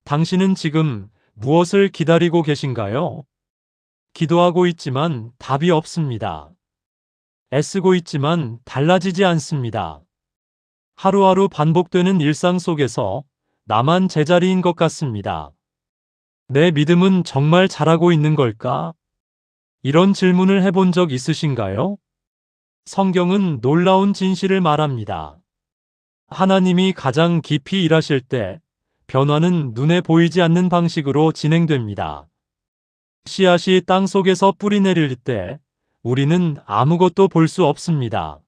당신은 지금 무엇을 기다리고 계신가요? 기도하고 있지만 답이 없습니다. 애쓰고 있지만 달라지지 않습니다. 하루하루 반복되는 일상 속에서 나만 제자리인 것 같습니다. 내 믿음은 정말 잘하고 있는 걸까? 이런 질문을 해본 적 있으신가요? 성경은 놀라운 진실을 말합니다. 하나님이 가장 깊이 일하실 때 변화는 눈에 보이지 않는 방식으로 진행됩니다. 씨앗이 땅 속에서 뿌리 내릴 때 우리는 아무것도 볼 수 없습니다.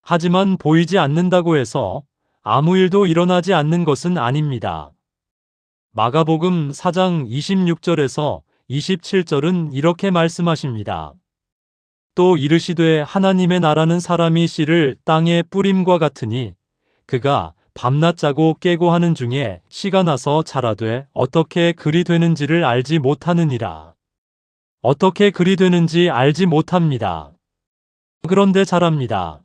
하지만 보이지 않는다고 해서 아무 일도 일어나지 않는 것은 아닙니다. 마가복음 4장 26절에서 27절은 이렇게 말씀하십니다. 또 이르시되 하나님의 나라는 사람이 씨를 땅에 뿌림과 같으니 그가 밤낮 자고 깨고 하는 중에 씨가 나서 자라되 어떻게 그리 되는지를 알지 못하느니라. 어떻게 그리 되는지 알지 못합니다. 그런데 자랍니다.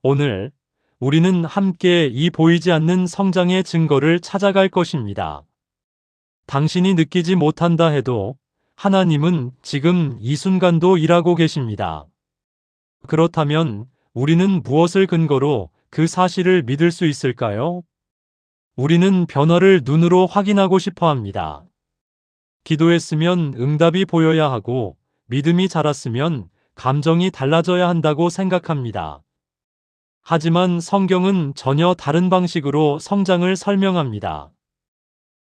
오늘 우리는 함께 이 보이지 않는 성장의 증거를 찾아갈 것입니다. 당신이 느끼지 못한다 해도 하나님은 지금 이 순간도 일하고 계십니다. 그렇다면 우리는 무엇을 근거로 그 사실을 믿을 수 있을까요? 우리는 변화를 눈으로 확인하고 싶어 합니다. 기도했으면 응답이 보여야 하고 믿음이 자랐으면 감정이 달라져야 한다고 생각합니다. 하지만 성경은 전혀 다른 방식으로 성장을 설명합니다.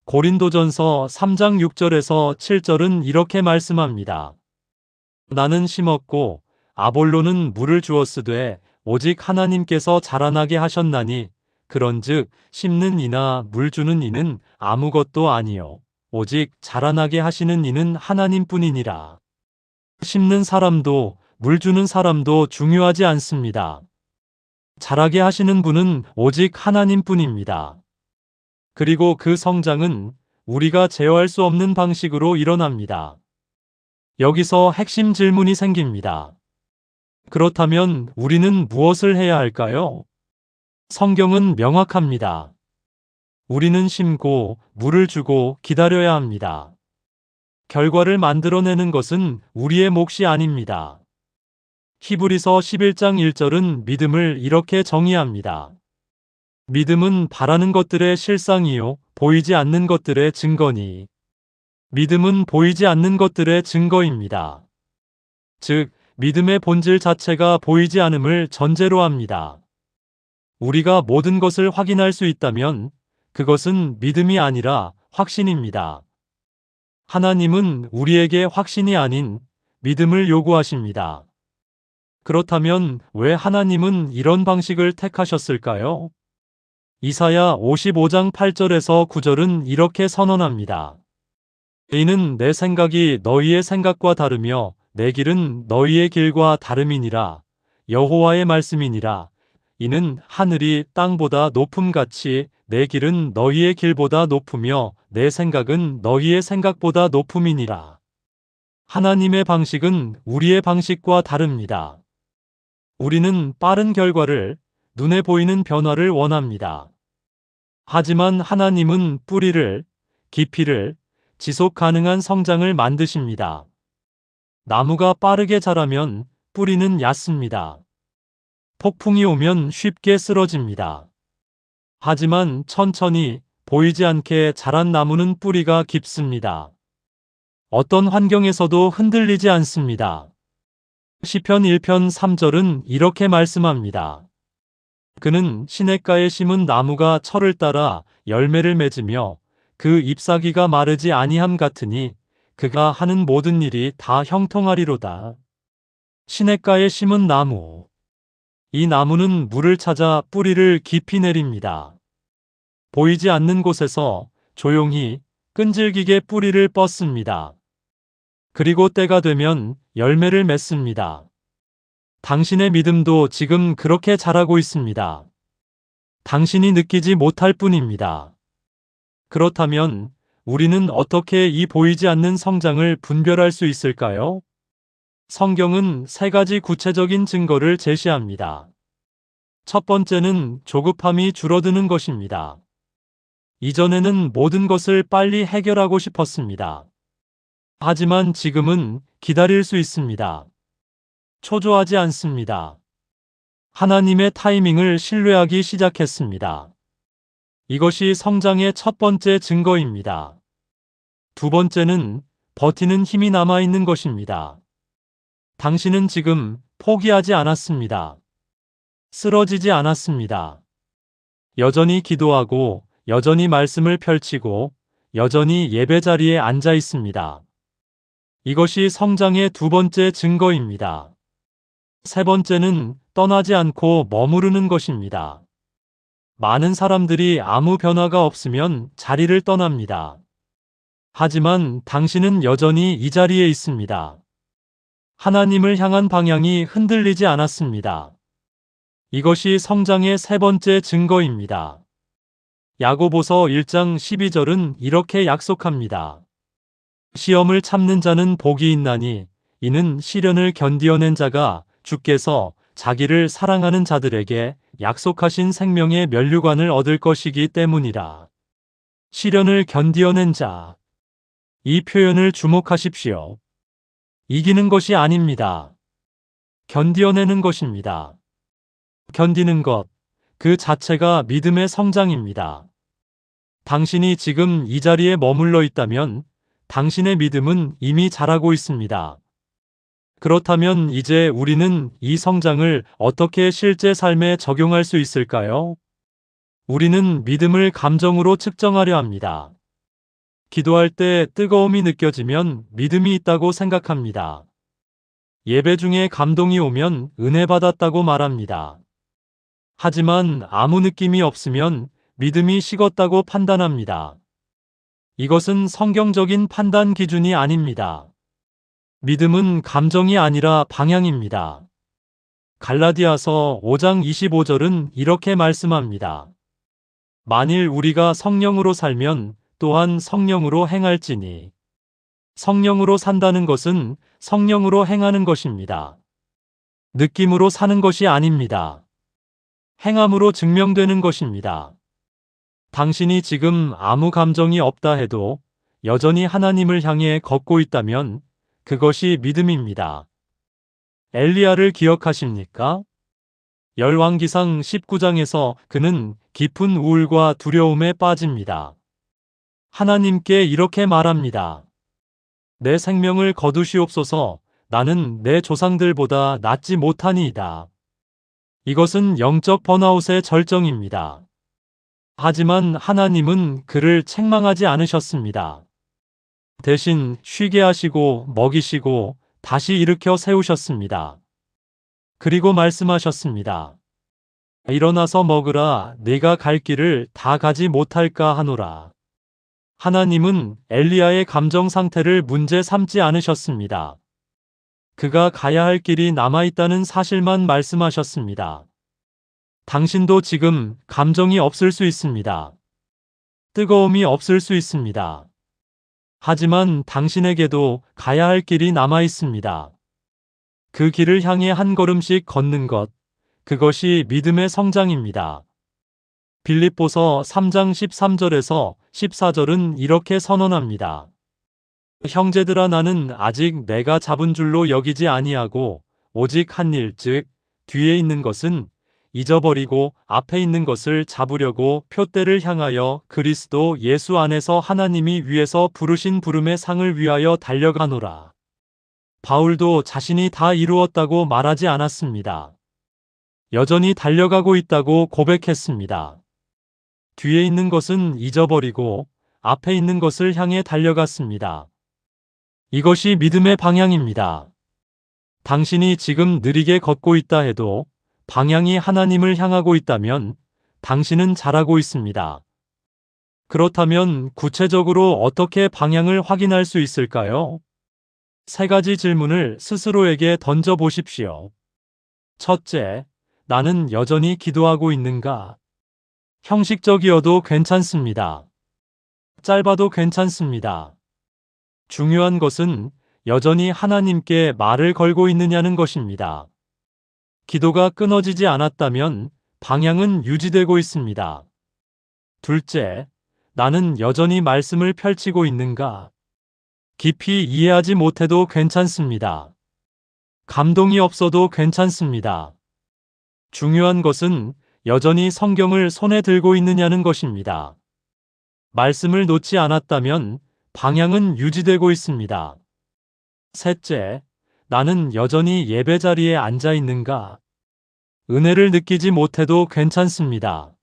고린도전서 3장 6절에서 7절은 이렇게 말씀합니다. 나는 심었고 아볼로는 물을 주었으되 오직 하나님께서 자라나게 하셨나니 그런즉 심는 이나 물 주는 이는 아무것도 아니요 오직 자라나게 하시는 이는 하나님뿐이니라. 심는 사람도 물 주는 사람도 중요하지 않습니다. 자라게 하시는 분은 오직 하나님뿐입니다. 그리고 그 성장은 우리가 제어할 수 없는 방식으로 일어납니다. 여기서 핵심 질문이 생깁니다. 그렇다면 우리는 무엇을 해야 할까요? 성경은 명확합니다. 우리는 심고 물을 주고 기다려야 합니다. 결과를 만들어내는 것은 우리의 몫이 아닙니다. 히브리서 11장 1절은 믿음을 이렇게 정의합니다. 믿음은 바라는 것들의 실상이요 보이지 않는 것들의 증거니. 믿음은 보이지 않는 것들의 증거입니다. 즉, 믿음의 본질 자체가 보이지 않음을 전제로 합니다. 우리가 모든 것을 확인할 수 있다면 그것은 믿음이 아니라 확신입니다. 하나님은 우리에게 확신이 아닌 믿음을 요구하십니다. 그렇다면 왜 하나님은 이런 방식을 택하셨을까요? 이사야 55장 8절에서 9절은 이렇게 선언합니다. 이는 내 생각이 너희의 생각과 다르며 내 길은 너희의 길과 다름이니라. 여호와의 말씀이니라. 이는 하늘이 땅보다 높음같이 내 길은 너희의 길보다 높으며 내 생각은 너희의 생각보다 높음이니라. 하나님의 방식은 우리의 방식과 다릅니다. 우리는 빠른 결과를, 눈에 보이는 변화를 원합니다. 하지만 하나님은 뿌리를, 깊이를, 지속 가능한 성장을 만드십니다. 나무가 빠르게 자라면 뿌리는 얕습니다. 폭풍이 오면 쉽게 쓰러집니다. 하지만 천천히 보이지 않게 자란 나무는 뿌리가 깊습니다. 어떤 환경에서도 흔들리지 않습니다. 시편 1편 3절은 이렇게 말씀합니다. 그는 시냇가에 심은 나무가 철을 따라 열매를 맺으며 그 잎사귀가 마르지 아니함 같으니 그가 하는 모든 일이 다 형통하리로다. 시냇가에 심은 나무. 이 나무는 물을 찾아 뿌리를 깊이 내립니다. 보이지 않는 곳에서 조용히 끈질기게 뿌리를 뻗습니다. 그리고 때가 되면 열매를 맺습니다. 당신의 믿음도 지금 그렇게 자라고 있습니다. 당신이 느끼지 못할 뿐입니다. 그렇다면 우리는 어떻게 이 보이지 않는 성장을 분별할 수 있을까요? 성경은 세 가지 구체적인 증거를 제시합니다. 첫 번째는 조급함이 줄어드는 것입니다. 이전에는 모든 것을 빨리 해결하고 싶었습니다. 하지만 지금은 기다릴 수 있습니다. 초조하지 않습니다. 하나님의 타이밍을 신뢰하기 시작했습니다. 이것이 성장의 첫 번째 증거입니다. 두 번째는 버티는 힘이 남아있는 것입니다. 당신은 지금 포기하지 않았습니다. 쓰러지지 않았습니다. 여전히 기도하고, 여전히 말씀을 펼치고, 여전히 예배 자리에 앉아 있습니다. 이것이 성장의 두 번째 증거입니다. 세 번째는 떠나지 않고 머무르는 것입니다. 많은 사람들이 아무 변화가 없으면 자리를 떠납니다. 하지만 당신은 여전히 이 자리에 있습니다. 하나님을 향한 방향이 흔들리지 않았습니다. 이것이 성장의 세 번째 증거입니다. 야고보서 1장 12절은 이렇게 약속합니다. 시험을 참는 자는 복이 있나니 이는 시련을 견디어낸 자가 주께서 자기를 사랑하는 자들에게 약속하신 생명의 면류관을 얻을 것이기 때문이라. 시련을 견디어낸 자. 이 표현을 주목하십시오. 이기는 것이 아닙니다. 견디어내는 것입니다. 견디는 것, 그 자체가 믿음의 성장입니다. 당신이 지금 이 자리에 머물러 있다면 당신의 믿음은 이미 자라고 있습니다. 그렇다면 이제 우리는 이 성장을 어떻게 실제 삶에 적용할 수 있을까요? 우리는 믿음을 감정으로 측정하려 합니다. 기도할 때 뜨거움이 느껴지면 믿음이 있다고 생각합니다. 예배 중에 감동이 오면 은혜 받았다고 말합니다. 하지만 아무 느낌이 없으면 믿음이 식었다고 판단합니다. 이것은 성경적인 판단 기준이 아닙니다. 믿음은 감정이 아니라 방향입니다. 갈라디아서 5장 25절은 이렇게 말씀합니다. 만일 우리가 성령으로 살면 또한 성령으로 행할지니. 성령으로 산다는 것은 성령으로 행하는 것입니다. 느낌으로 사는 것이 아닙니다. 행함으로 증명되는 것입니다. 당신이 지금 아무 감정이 없다 해도 여전히 하나님을 향해 걷고 있다면 그것이 믿음입니다. 엘리야를 기억하십니까? 열왕기상 19장에서 그는 깊은 우울과 두려움에 빠집니다. 하나님께 이렇게 말합니다. 내 생명을 거두시옵소서. 나는 내 조상들보다 낫지 못하니이다. 이것은 영적 번아웃의 절정입니다. 하지만 하나님은 그를 책망하지 않으셨습니다. 대신 쉬게 하시고 먹이시고 다시 일으켜 세우셨습니다. 그리고 말씀하셨습니다. 일어나서 먹으라. 네가 갈 길을 다 가지 못할까 하노라. 하나님은 엘리야의 감정 상태를 문제 삼지 않으셨습니다. 그가 가야 할 길이 남아있다는 사실만 말씀하셨습니다. 당신도 지금 감정이 없을 수 있습니다. 뜨거움이 없을 수 있습니다. 하지만 당신에게도 가야 할 길이 남아 있습니다. 그 길을 향해 한 걸음씩 걷는 것, 그것이 믿음의 성장입니다. 빌립보서 3장 13절에서 14절은 이렇게 선언합니다. 형제들아 나는 아직 내가 잡은 줄로 여기지 아니하고 오직 한 일 즉 뒤에 있는 것은 잊어버리고 앞에 있는 것을 잡으려고 표대를 향하여 그리스도 예수 안에서 하나님이 위에서 부르신 부름의 상을 위하여 달려가노라. 바울도 자신이 다 이루었다고 말하지 않았습니다. 여전히 달려가고 있다고 고백했습니다. 뒤에 있는 것은 잊어버리고 앞에 있는 것을 향해 달려갔습니다. 이것이 믿음의 방향입니다. 당신이 지금 느리게 걷고 있다 해도 방향이 하나님을 향하고 있다면 당신은 잘하고 있습니다. 그렇다면 구체적으로 어떻게 방향을 확인할 수 있을까요? 세 가지 질문을 스스로에게 던져 보십시오. 첫째, 나는 여전히 기도하고 있는가? 형식적이어도 괜찮습니다. 짧아도 괜찮습니다. 중요한 것은 여전히 하나님께 말을 걸고 있느냐는 것입니다. 기도가 끊어지지 않았다면 방향은 유지되고 있습니다. 둘째, 나는 여전히 말씀을 펼치고 있는가? 깊이 이해하지 못해도 괜찮습니다. 감동이 없어도 괜찮습니다. 중요한 것은 여전히 성경을 손에 들고 있느냐는 것입니다. 말씀을 놓지 않았다면 방향은 유지되고 있습니다. 셋째, 나는 여전히 예배 자리에 앉아 있는가? 은혜를 느끼지 못해도 괜찮습니다.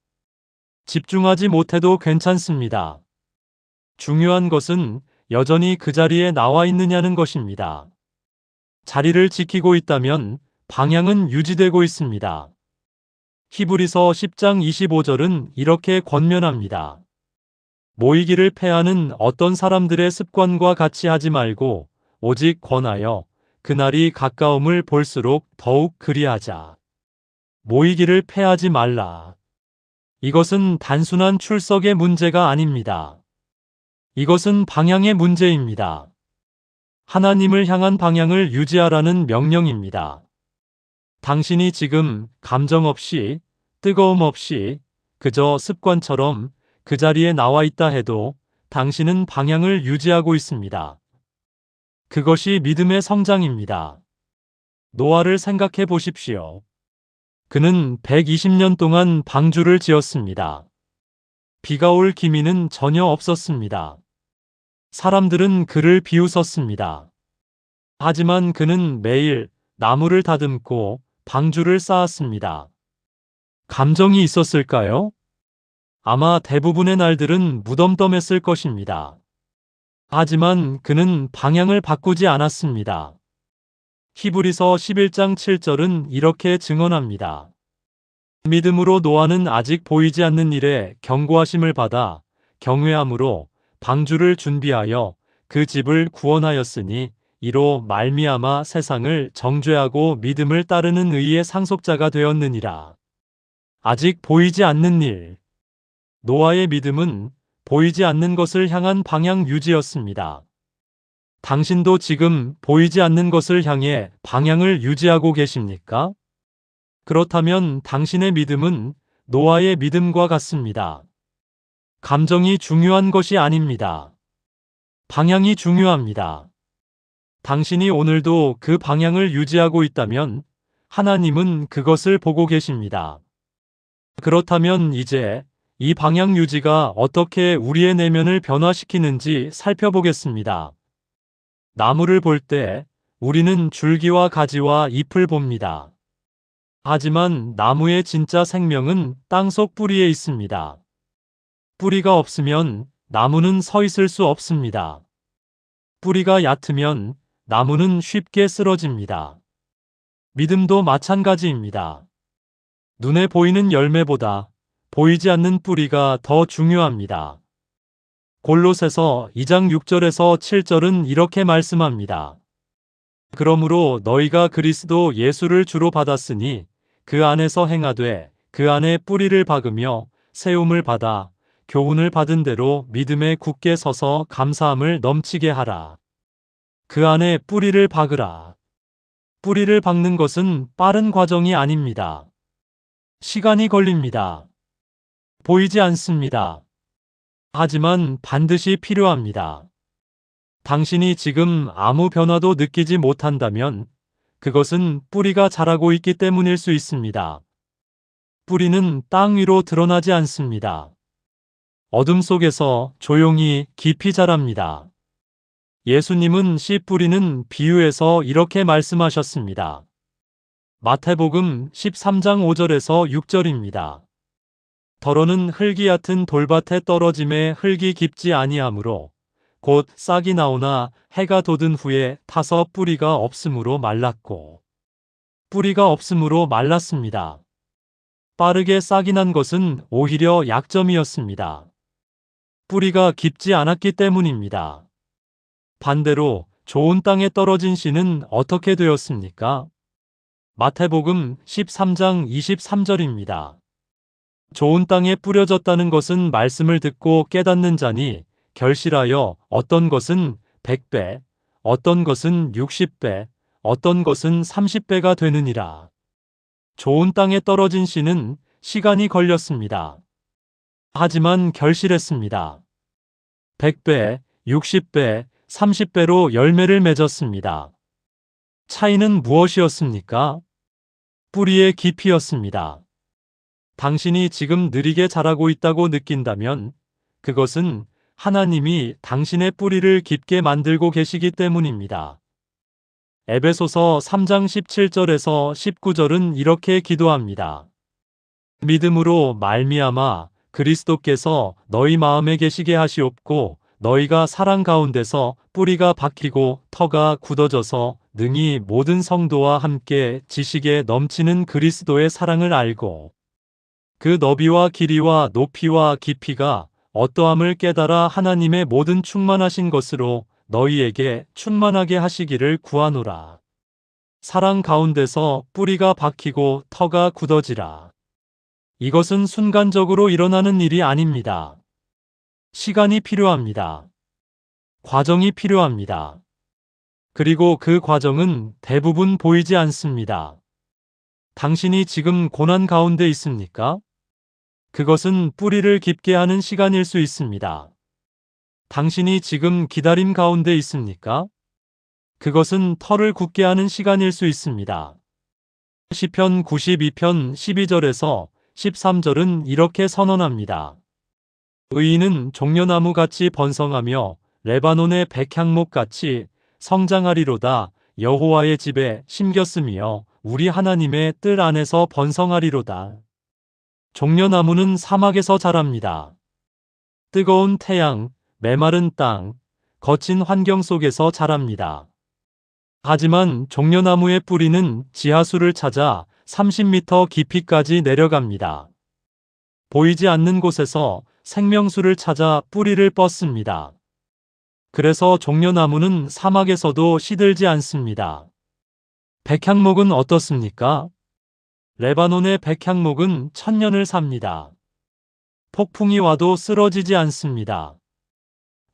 집중하지 못해도 괜찮습니다. 중요한 것은 여전히 그 자리에 나와 있느냐는 것입니다. 자리를 지키고 있다면 방향은 유지되고 있습니다. 히브리서 10장 25절은 이렇게 권면합니다. 모이기를 패하는 어떤 사람들의 습관과 같이 하지 말고 오직 권하여 그날이 가까움을 볼수록 더욱 그리하자. 모이기를 패하지 말라. 이것은 단순한 출석의 문제가 아닙니다. 이것은 방향의 문제입니다. 하나님을 향한 방향을 유지하라는 명령입니다. 당신이 지금 감정 없이, 뜨거움 없이, 그저 습관처럼 그 자리에 나와 있다 해도 당신은 방향을 유지하고 있습니다. 그것이 믿음의 성장입니다. 노아를 생각해 보십시오. 그는 120년 동안 방주를 지었습니다. 비가 올 기미는 전혀 없었습니다. 사람들은 그를 비웃었습니다. 하지만 그는 매일 나무를 다듬고 방주를 쌓았습니다. 감정이 있었을까요? 아마 대부분의 날들은 무덤덤했을 것입니다. 하지만 그는 방향을 바꾸지 않았습니다. 히브리서 11장 7절은 이렇게 증언합니다. 믿음으로 노아는 아직 보이지 않는 일에 경고하심을 받아 경외함으로 방주를 준비하여 그 집을 구원하였으니 이로 말미암아 세상을 정죄하고 믿음을 따르는 의의 상속자가 되었느니라. 아직 보이지 않는 일. 노아의 믿음은 보이지 않는 것을 향한 방향 유지였습니다. 당신도 지금 보이지 않는 것을 향해 방향을 유지하고 계십니까? 그렇다면 당신의 믿음은 노아의 믿음과 같습니다. 감정이 중요한 것이 아닙니다. 방향이 중요합니다. 당신이 오늘도 그 방향을 유지하고 있다면 하나님은 그것을 보고 계십니다. 그렇다면 이제 이 방향 유지가 어떻게 우리의 내면을 변화시키는지 살펴보겠습니다. 나무를 볼 때 우리는 줄기와 가지와 잎을 봅니다. 하지만 나무의 진짜 생명은 땅속 뿌리에 있습니다. 뿌리가 없으면 나무는 서 있을 수 없습니다. 뿌리가 얕으면 나무는 쉽게 쓰러집니다. 믿음도 마찬가지입니다. 눈에 보이는 열매보다 보이지 않는 뿌리가 더 중요합니다. 골로새서 2장 6절에서 7절은 이렇게 말씀합니다. 그러므로 너희가 그리스도 예수를 주로 받았으니 그 안에서 행하되 그 안에 뿌리를 박으며 세움을 받아 교훈을 받은 대로 믿음에 굳게 서서 감사함을 넘치게 하라. 그 안에 뿌리를 박으라. 뿌리를 박는 것은 빠른 과정이 아닙니다. 시간이 걸립니다. 보이지 않습니다. 하지만 반드시 필요합니다. 당신이 지금 아무 변화도 느끼지 못한다면 그것은 뿌리가 자라고 있기 때문일 수 있습니다. 뿌리는 땅 위로 드러나지 않습니다. 어둠 속에서 조용히 깊이 자랍니다. 예수님은 씨 뿌리는 비유에서 이렇게 말씀하셨습니다. 마태복음 13장 5절에서 6절입니다. 덜어는 흙이 얕은 돌밭에 떨어짐에 흙이 깊지 아니하므로 곧 싹이 나오나 해가 돋은 후에 타서 뿌리가 없으므로 말랐고 뿌리가 없으므로 말랐습니다. 빠르게 싹이 난 것은 오히려 약점이었습니다. 뿌리가 깊지 않았기 때문입니다. 반대로 좋은 땅에 떨어진 씨는 어떻게 되었습니까? 마태복음 13장 23절입니다. 좋은 땅에 뿌려졌다는 것은 말씀을 듣고 깨닫는 자니 결실하여 어떤 것은 100배, 어떤 것은 60배, 어떤 것은 30배가 되느니라. 좋은 땅에 떨어진 씨는 시간이 걸렸습니다. 하지만 결실했습니다. 100배, 60배, 30배로 열매를 맺었습니다. 차이는 무엇이었습니까? 뿌리의 깊이였습니다. 당신이 지금 느리게 자라고 있다고 느낀다면 그것은 하나님이 당신의 뿌리를 깊게 만들고 계시기 때문입니다. 에베소서 3장 17절에서 19절은 이렇게 기도합니다. 믿음으로 말미암아 그리스도께서 너희 마음에 계시게 하시옵고 너희가 사랑 가운데서 뿌리가 박히고 터가 굳어져서 능히 모든 성도와 함께 지식에 넘치는 그리스도의 사랑을 알고 그 너비와 길이와 높이와 깊이가 어떠함을 깨달아 하나님의 모든 충만하신 것으로 너희에게 충만하게 하시기를 구하노라. 사랑 가운데서 뿌리가 박히고 터가 굳어지라. 이것은 순간적으로 일어나는 일이 아닙니다. 시간이 필요합니다. 과정이 필요합니다. 그리고 그 과정은 대부분 보이지 않습니다. 당신이 지금 고난 가운데 있습니까? 그것은 뿌리를 깊게 하는 시간일 수 있습니다. 당신이 지금 기다림 가운데 있습니까? 그것은 터를 굳게 하는 시간일 수 있습니다. 시편 92편 12절에서 13절은 이렇게 선언합니다. 의인은 종려나무 같이 번성하며 레바논의 백향목 같이 성장하리로다. 여호와의 집에 심겼으며 우리 하나님의 뜰 안에서 번성하리로다. 종려나무는 사막에서 자랍니다. 뜨거운 태양, 메마른 땅, 거친 환경 속에서 자랍니다. 하지만 종려나무의 뿌리는 지하수를 찾아 30m 깊이까지 내려갑니다. 보이지 않는 곳에서 생명수를 찾아 뿌리를 뻗습니다. 그래서 종려나무는 사막에서도 시들지 않습니다. 백향목은 어떻습니까? 레바논의 백향목은 1000년을 삽니다. 폭풍이 와도 쓰러지지 않습니다.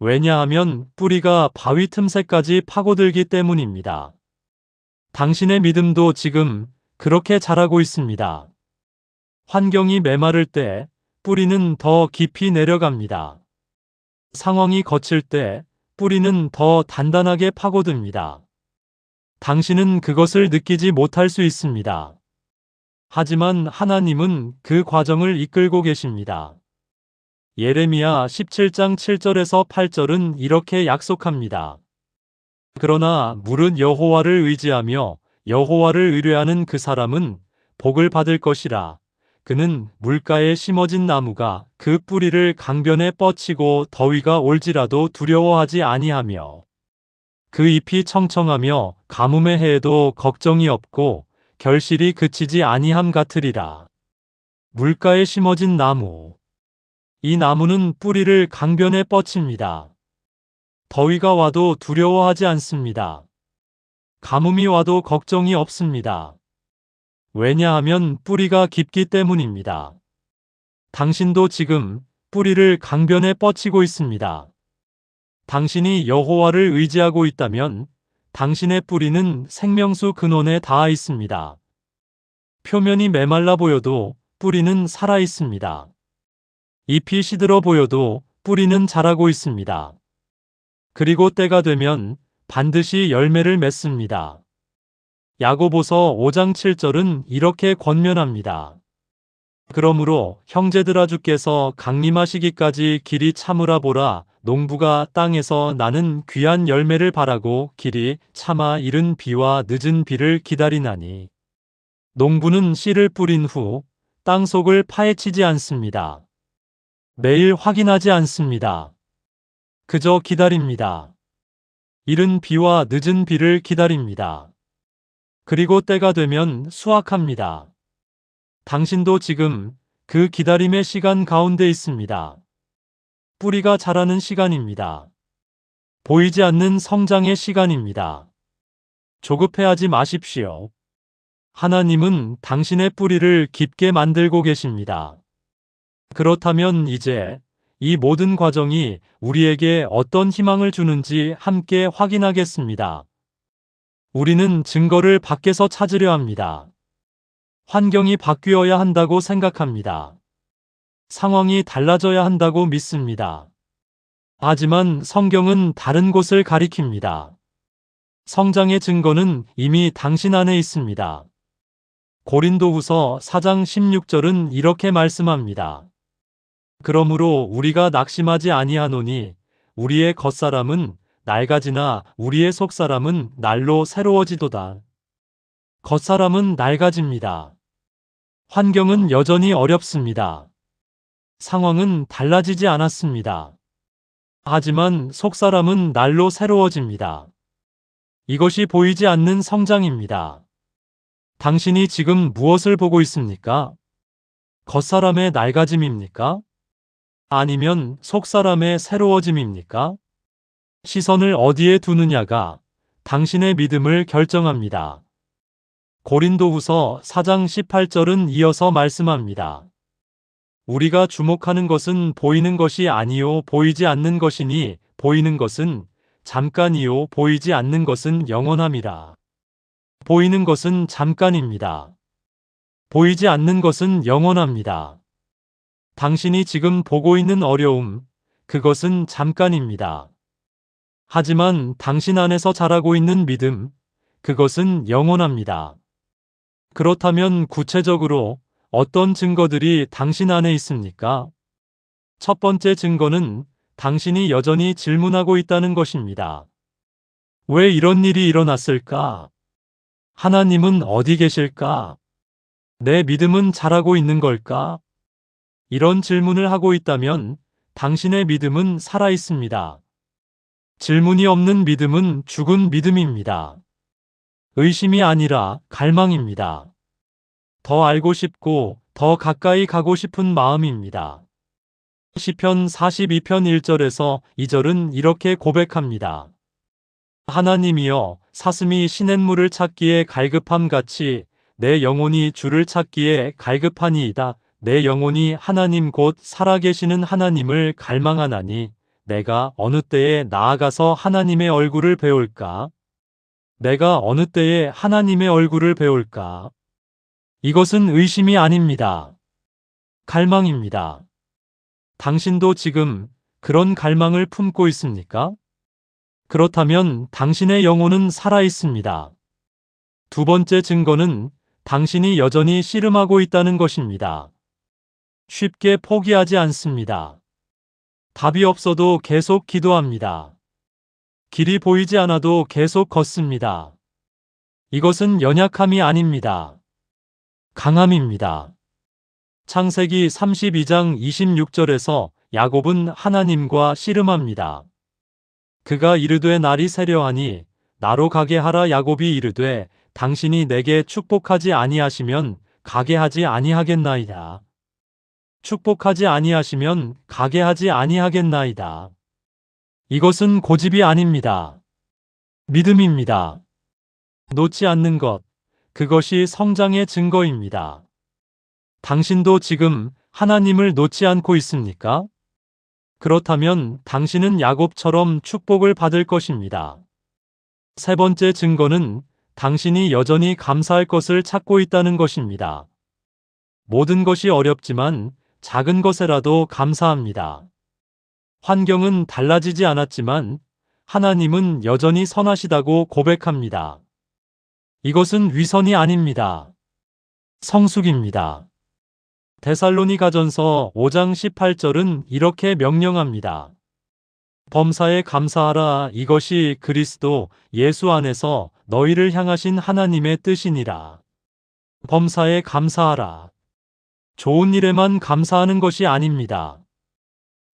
왜냐하면 뿌리가 바위 틈새까지 파고들기 때문입니다. 당신의 믿음도 지금 그렇게 자라고 있습니다. 환경이 메마를 때 뿌리는 더 깊이 내려갑니다. 상황이 거칠 때 뿌리는 더 단단하게 파고듭니다. 당신은 그것을 느끼지 못할 수 있습니다. 하지만 하나님은 그 과정을 이끌고 계십니다. 예레미야 17장 7절에서 8절은 이렇게 약속합니다. 그러나 물은 여호와를 의지하며 여호와를 의뢰하는 그 사람은 복을 받을 것이라. 그는 물가에 심어진 나무가 그 뿌리를 강변에 뻗치고 더위가 올지라도 두려워하지 아니하며 그 잎이 청청하며 가뭄의 해에도 걱정이 없고 결실이 그치지 아니함 같으리라. 물가에 심어진 나무. 이 나무는 뿌리를 강변에 뻗칩니다. 더위가 와도 두려워하지 않습니다. 가뭄이 와도 걱정이 없습니다. 왜냐하면 뿌리가 깊기 때문입니다. 당신도 지금 뿌리를 강변에 뻗치고 있습니다. 당신이 여호와를 의지하고 있다면 당신의 뿌리는 생명수 근원에 닿아 있습니다. 표면이 메말라 보여도 뿌리는 살아 있습니다. 잎이 시들어 보여도 뿌리는 자라고 있습니다. 그리고 때가 되면 반드시 열매를 맺습니다. 야고보서 5장 7절은 이렇게 권면합니다. 그러므로 형제들아 주께서 강림하시기까지 길이 참으라 보라. 농부가 땅에서 나는 귀한 열매를 바라고 길이 참아 이른 비와 늦은 비를 기다리나니 농부는 씨를 뿌린 후 땅속을 파헤치지 않습니다. 매일 확인하지 않습니다. 그저 기다립니다. 이른 비와 늦은 비를 기다립니다. 그리고 때가 되면 수확합니다. 당신도 지금 그 기다림의 시간 가운데 있습니다. 뿌리가 자라는 시간입니다. 보이지 않는 성장의 시간입니다. 조급해하지 마십시오. 하나님은 당신의 뿌리를 깊게 만들고 계십니다. 그렇다면 이제 이 모든 과정이 우리에게 어떤 희망을 주는지 함께 확인하겠습니다. 우리는 증거를 밖에서 찾으려 합니다. 환경이 바뀌어야 한다고 생각합니다. 상황이 달라져야 한다고 믿습니다. 하지만 성경은 다른 곳을 가리킵니다. 성장의 증거는 이미 당신 안에 있습니다. 고린도후서 4장 16절은 이렇게 말씀합니다. 그러므로 우리가 낙심하지 아니하노니 우리의 겉사람은 낡아지나 우리의 속사람은 날로 새로워지도다. 겉사람은 낡아집니다. 환경은 여전히 어렵습니다. 상황은 달라지지 않았습니다. 하지만 속사람은 날로 새로워집니다. 이것이 보이지 않는 성장입니다. 당신이 지금 무엇을 보고 있습니까? 겉사람의 낡아짐입니까? 아니면 속사람의 새로워짐입니까? 시선을 어디에 두느냐가 당신의 믿음을 결정합니다. 고린도후서 4장 18절은 이어서 말씀합니다. 우리가 주목하는 것은 보이는 것이 아니요 보이지 않는 것이니 보이는 것은 잠깐이요 보이지 않는 것은 영원함이라. 보이는 것은 잠깐입니다. 보이지 않는 것은 영원합니다. 당신이 지금 보고 있는 어려움, 그것은 잠깐입니다. 하지만 당신 안에서 자라고 있는 믿음, 그것은 영원합니다. 그렇다면 구체적으로 어떤 증거들이 당신 안에 있습니까? 첫 번째 증거는 당신이 여전히 질문하고 있다는 것입니다. 왜 이런 일이 일어났을까? 하나님은 어디 계실까? 내 믿음은 자라고 있는 걸까? 이런 질문을 하고 있다면 당신의 믿음은 살아 있습니다. 질문이 없는 믿음은 죽은 믿음입니다. 의심이 아니라 갈망입니다. 더 알고 싶고 더 가까이 가고 싶은 마음입니다. 시편 42편 1절에서 2절은 이렇게 고백합니다. 하나님이여 사슴이 시냇물을 찾기에 갈급함같이 내 영혼이 주를 찾기에 갈급하니이다. 내 영혼이 하나님 곧 살아계시는 하나님을 갈망하나니 내가 어느 때에 나아가서 하나님의 얼굴을 배울까? 내가 어느 때에 하나님의 얼굴을 배울까? 이것은 의심이 아닙니다. 갈망입니다. 당신도 지금 그런 갈망을 품고 있습니까? 그렇다면 당신의 영혼은 살아 있습니다. 두 번째 증거는 당신이 여전히 씨름하고 있다는 것입니다. 쉽게 포기하지 않습니다. 답이 없어도 계속 기도합니다. 길이 보이지 않아도 계속 걷습니다. 이것은 연약함이 아닙니다. 강함입니다. 창세기 32장 26절에서 야곱은 하나님과 씨름합니다. 그가 이르되 날이 새려하니 나로 가게 하라. 야곱이 이르되 당신이 내게 축복하지 아니하시면 가게 하지 아니하겠나이다. 축복하지 아니하시면 가게 하지 아니하겠나이다. 이것은 고집이 아닙니다. 믿음입니다. 놓지 않는 것, 그것이 성장의 증거입니다. 당신도 지금 하나님을 놓지 않고 있습니까? 그렇다면 당신은 야곱처럼 축복을 받을 것입니다. 세 번째 증거는 당신이 여전히 감사할 것을 찾고 있다는 것입니다. 모든 것이 어렵지만 작은 것에라도 감사합니다. 환경은 달라지지 않았지만 하나님은 여전히 선하시다고 고백합니다. 이것은 위선이 아닙니다. 성숙입니다. 데살로니가전서 5장 18절은 이렇게 명령합니다. 범사에 감사하라. 이것이 그리스도 예수 안에서 너희를 향하신 하나님의 뜻이니라. 범사에 감사하라. 좋은 일에만 감사하는 것이 아닙니다.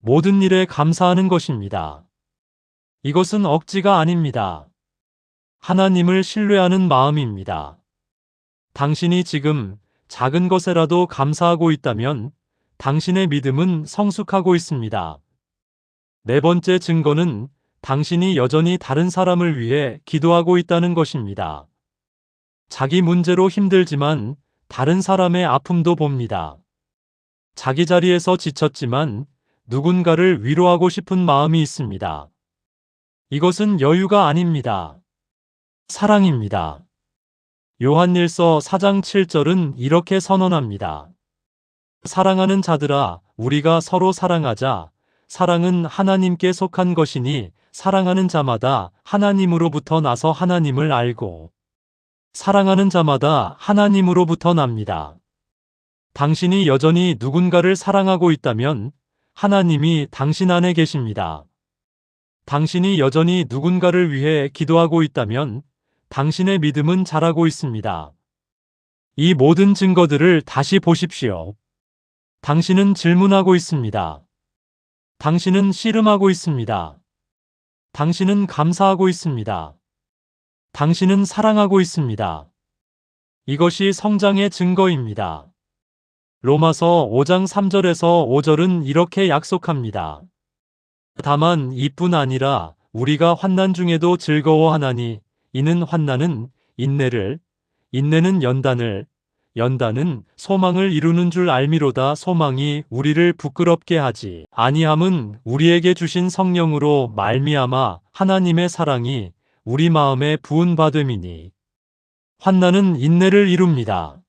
모든 일에 감사하는 것입니다. 이것은 억지가 아닙니다. 하나님을 신뢰하는 마음입니다. 당신이 지금 작은 것에라도 감사하고 있다면 당신의 믿음은 성숙하고 있습니다. 네 번째 증거는 당신이 여전히 다른 사람을 위해 기도하고 있다는 것입니다. 자기 문제로 힘들지만 다른 사람의 아픔도 봅니다. 자기 자리에서 지쳤지만 누군가를 위로하고 싶은 마음이 있습니다. 이것은 여유가 아닙니다. 사랑입니다. 요한일서 4장 7절은 이렇게 선언합니다. 사랑하는 자들아, 우리가 서로 사랑하자. 사랑은 하나님께 속한 것이니 사랑하는 자마다 하나님으로부터 나서 하나님을 알고 사랑하는 자마다 하나님으로부터 납니다. 당신이 여전히 누군가를 사랑하고 있다면 하나님이 당신 안에 계십니다. 당신이 여전히 누군가를 위해 기도하고 있다면 당신의 믿음은 자라고 있습니다. 이 모든 증거들을 다시 보십시오. 당신은 질문하고 있습니다. 당신은 씨름하고 있습니다. 당신은 감사하고 있습니다. 당신은 사랑하고 있습니다. 이것이 성장의 증거입니다. 로마서 5장 3절에서 5절은 이렇게 약속합니다. 다만 이뿐 아니라 우리가 환난 중에도 즐거워하나니 이는 환난은 인내를, 인내는 연단을, 연단은 소망을 이루는 줄 알미로다. 소망이 우리를 부끄럽게 하지 아니함은 우리에게 주신 성령으로 말미암아 하나님의 사랑이 우리 마음에 부은 바 됨이니. 환난은 인내를 이룹니다.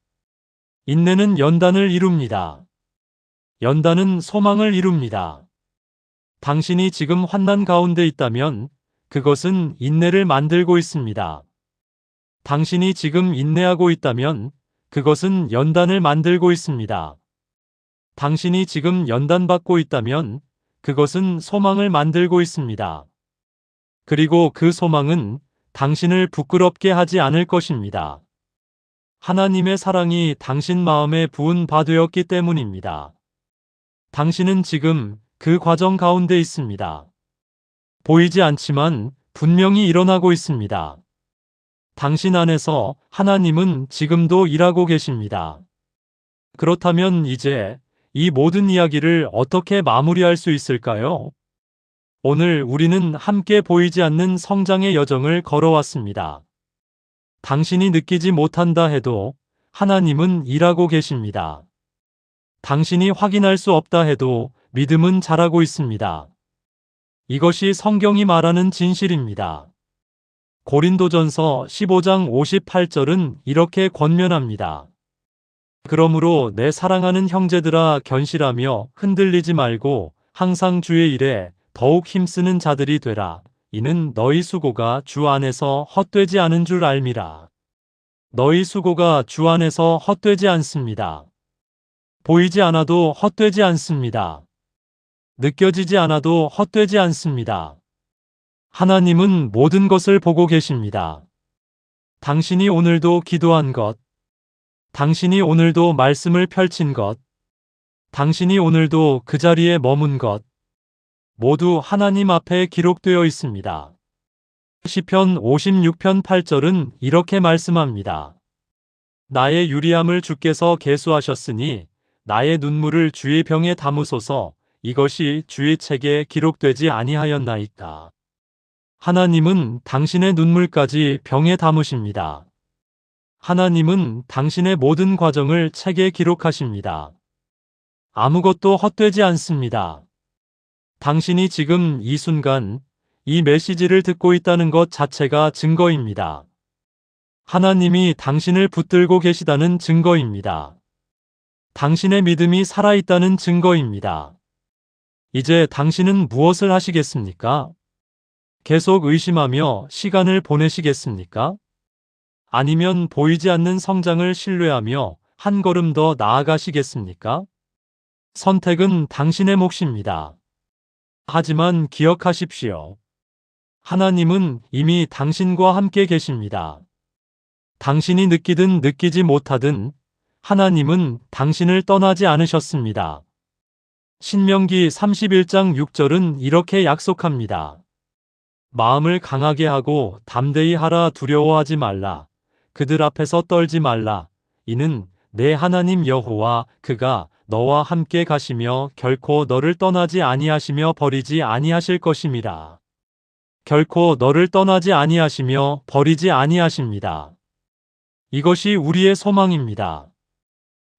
인내는 연단을 이룹니다. 연단은 소망을 이룹니다. 당신이 지금 환난 가운데 있다면 그것은 인내를 만들고 있습니다. 당신이 지금 인내하고 있다면 그것은 연단을 만들고 있습니다. 당신이 지금 연단받고 있다면 그것은 소망을 만들고 있습니다. 그리고 그 소망은 당신을 부끄럽게 하지 않을 것입니다. 하나님의 사랑이 당신 마음에 부은 바 되었기 때문입니다. 당신은 지금 그 과정 가운데 있습니다. 보이지 않지만 분명히 일어나고 있습니다. 당신 안에서 하나님은 지금도 일하고 계십니다. 그렇다면 이제 이 모든 이야기를 어떻게 마무리할 수 있을까요? 오늘 우리는 함께 보이지 않는 성장의 여정을 걸어왔습니다. 당신이 느끼지 못한다 해도 하나님은 일하고 계십니다. 당신이 확인할 수 없다 해도 믿음은 자라고 있습니다. 이것이 성경이 말하는 진실입니다. 고린도전서 15장 58절은 이렇게 권면합니다. 그러므로 내 사랑하는 형제들아 견실하며 흔들리지 말고 항상 주의 일에 더욱 힘쓰는 자들이 되라. 이는 너희 수고가 주 안에서 헛되지 않은 줄 알미라. 너희 수고가 주 안에서 헛되지 않습니다. 보이지 않아도 헛되지 않습니다. 느껴지지 않아도 헛되지 않습니다. 하나님은 모든 것을 보고 계십니다. 당신이 오늘도 기도한 것, 당신이 오늘도 말씀을 펼친 것, 당신이 오늘도 그 자리에 머문 것, 모두 하나님 앞에 기록되어 있습니다. 시편 56편 8절은 이렇게 말씀합니다. 나의 유리함을 주께서 계수하셨으니 나의 눈물을 주의 병에 담으소서. 이것이 주의 책에 기록되지 아니하였나이까. 하나님은 당신의 눈물까지 병에 담으십니다. 하나님은 당신의 모든 과정을 책에 기록하십니다. 아무것도 헛되지 않습니다. 당신이 지금 이 순간 이 메시지를 듣고 있다는 것 자체가 증거입니다. 하나님이 당신을 붙들고 계시다는 증거입니다. 당신의 믿음이 살아있다는 증거입니다. 이제 당신은 무엇을 하시겠습니까? 계속 의심하며 시간을 보내시겠습니까? 아니면 보이지 않는 성장을 신뢰하며 한 걸음 더 나아가시겠습니까? 선택은 당신의 몫입니다. 하지만 기억하십시오. 하나님은 이미 당신과 함께 계십니다. 당신이 느끼든 느끼지 못하든 하나님은 당신을 떠나지 않으셨습니다. 신명기 31장 6절은 이렇게 약속합니다. 마음을 강하게 하고 담대히 하라. 두려워하지 말라. 그들 앞에서 떨지 말라. 이는 내 하나님 여호와 그가 너와 함께 가시며 결코 너를 떠나지 아니하시며 버리지 아니하실 것임이라. 결코 너를 떠나지 아니하시며 버리지 아니하십니다. 이것이 우리의 소망입니다.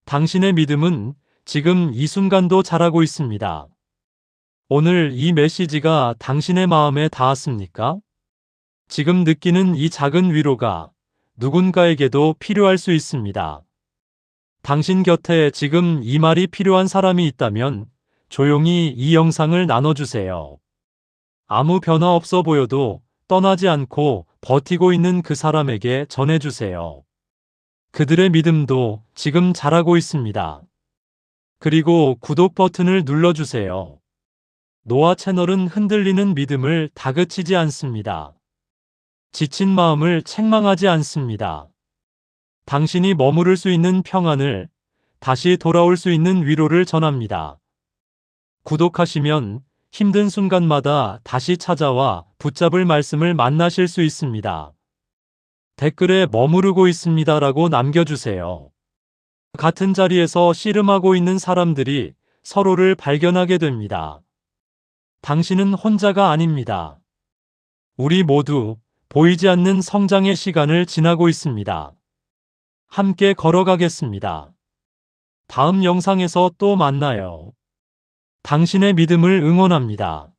당신의 믿음은 지금 이 순간도 자라고 있습니다. 오늘 이 메시지가 당신의 마음에 닿았습니까? 지금 느끼는 이 작은 위로가 누군가에게도 필요할 수 있습니다. 당신 곁에 지금 이 말이 필요한 사람이 있다면 조용히 이 영상을 나눠주세요. 아무 변화 없어 보여도 떠나지 않고 버티고 있는 그 사람에게 전해주세요. 그들의 믿음도 지금 자라고 있습니다. 그리고 구독 버튼을 눌러주세요. 노아 채널은 흔들리는 믿음을 다그치지 않습니다. 지친 마음을 책망하지 않습니다. 당신이 머무를 수 있는 평안을, 다시 돌아올 수 있는 위로를 전합니다. 구독하시면 힘든 순간마다 다시 찾아와 붙잡을 말씀을 만나실 수 있습니다. 댓글에 머무르고 있습니다라고 남겨주세요. 같은 자리에서 씨름하고 있는 사람들이 서로를 발견하게 됩니다. 당신은 혼자가 아닙니다. 우리 모두 보이지 않는 성장의 시간을 지나고 있습니다. 함께 걸어가겠습니다. 다음 영상에서 또 만나요. 당신의 믿음을 응원합니다.